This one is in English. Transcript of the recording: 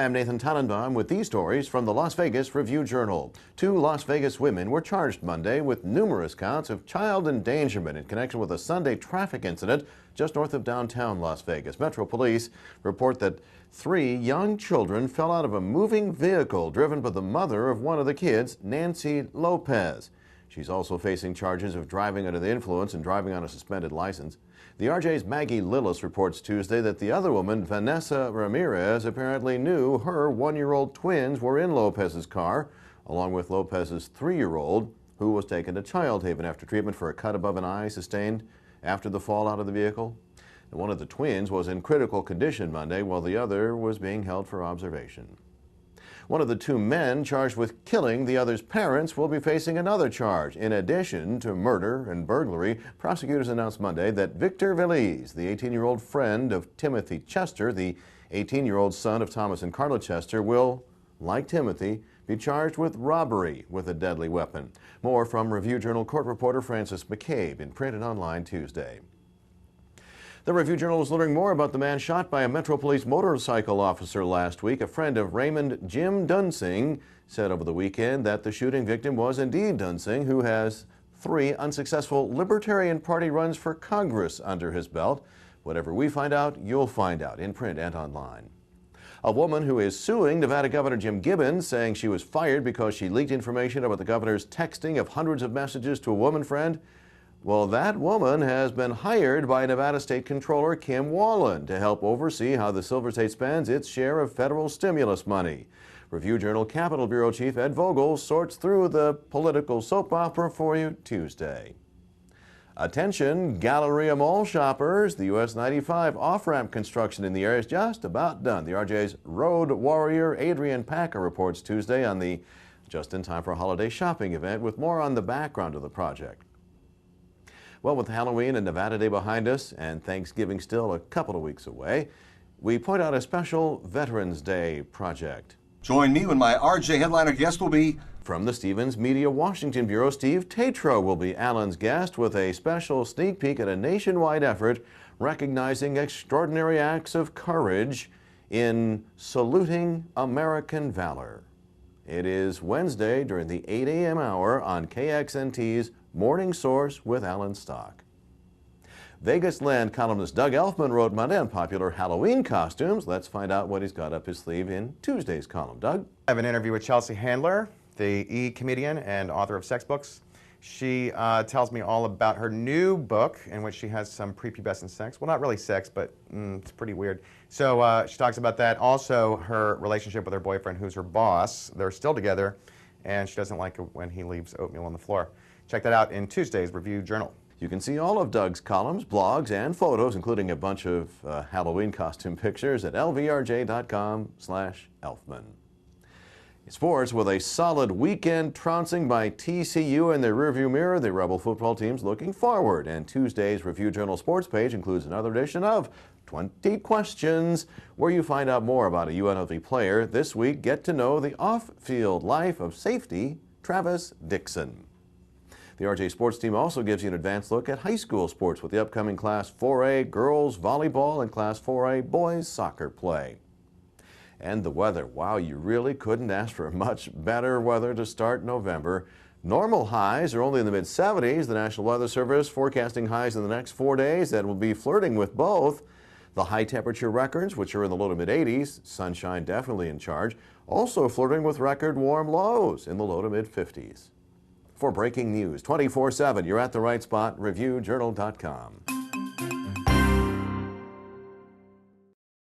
Hi, I'm Nathan Tannenbaum with these stories from the Las Vegas Review-Journal. 2 Las Vegas women were charged Monday with numerous counts of child endangerment in connection with a Sunday traffic incident just north of downtown Las Vegas. Metro Police report that 3 young children fell out of a moving vehicle driven by the mother of one of the kids, Nancy Lopez. She's also facing charges of driving under the influence and driving on a suspended license. The RJ's Maggie Lillis reports Tuesday that the other woman, Vanessa Ramirez, apparently knew her 1-year-old twins were in Lopez's car, along with Lopez's 3-year-old, who was taken to Child Haven after treatment for a cut above an eye sustained after the fall out of the vehicle. And one of the twins was in critical condition Monday, while the other was being held for observation. One of the 2 men charged with killing the other's parents will be facing another charge. In addition to murder and burglary, prosecutors announced Monday that Victor Veliz, the 18-year-old friend of Timothy Chester, the 18-year-old son of Thomas and Carla Chester, will, like Timothy, be charged with robbery with a deadly weapon. More from Review-Journal court reporter Francis McCabe in print and online Tuesday. The Review-Journal is learning more about the man shot by a Metro Police motorcycle officer last week. A friend of Raymond, Jim Dunsing, said over the weekend that the shooting victim was indeed Dunsing, who has 3 unsuccessful Libertarian Party runs for Congress under his belt. Whatever we find out, you'll find out in print and online. A woman who is suing Nevada Governor Jim Gibbons, saying she was fired because she leaked information about the governor's texting of hundreds of messages to a woman friend. Well, that woman has been hired by Nevada State Controller Kim Wallen to help oversee how the Silver State spends its share of federal stimulus money. Review-Journal Capitol Bureau Chief Ed Vogel sorts through the political soap opera for you Tuesday. Attention, Galleria Mall shoppers. The US 95 off-ramp construction in the area is just about done. The RJ's road warrior Adrian Packer reports Tuesday on the just-in-time-for-holiday shopping event with more on the background of the project. Well, with Halloween and Nevada Day behind us and Thanksgiving still a couple of weeks away, we point out a special Veterans Day project. Join me when my RJ headliner guest will be... From the Stevens Media Washington Bureau, Steve Tatro will be Alan's guest with a special sneak peek at a nationwide effort recognizing extraordinary acts of courage in saluting American valor. It is Wednesday during the 8 a.m. hour on KXNT's Morning Source with Alan Stock. Vegas Land columnist Doug Elfman wrote Monday on popular Halloween costumes. Let's find out what he's got up his sleeve in Tuesday's column. Doug? I have an interview with Chelsea Handler, the E-comedian and author of sex books. She tells me all about her new book in which she has some prepubescent sex. Well, not really sex, but it's pretty weird. So she talks about that. Also, her relationship with her boyfriend, who's her boss. They're still together, and she doesn't like it when he leaves oatmeal on the floor. Check that out in Tuesday's Review-Journal. You can see all of Doug's columns, blogs, and photos, including a bunch of Halloween costume pictures at lvrj.com/Elfman. Sports, with a solid weekend trouncing by TCU in the rearview mirror, the Rebel football team's looking forward. And Tuesday's Review-Journal sports page includes another edition of 20 Questions, where you find out more about a UNLV player. This week, get to know the off-field life of safety Travis Dixon. The RJ Sports team also gives you an advanced look at high school sports with the upcoming Class 4A girls volleyball and Class 4A boys soccer play. And the weather. Wow, you really couldn't ask for much better weather to start November. Normal highs are only in the mid-70s. The National Weather Service forecasting highs in the next 4 days that will be flirting with both. The high temperature records, which are in the low to mid-80s, sunshine definitely in charge, also flirting with record warm lows in the low to mid-50s. For breaking news 24/7, you're at the right spot, reviewjournal.com.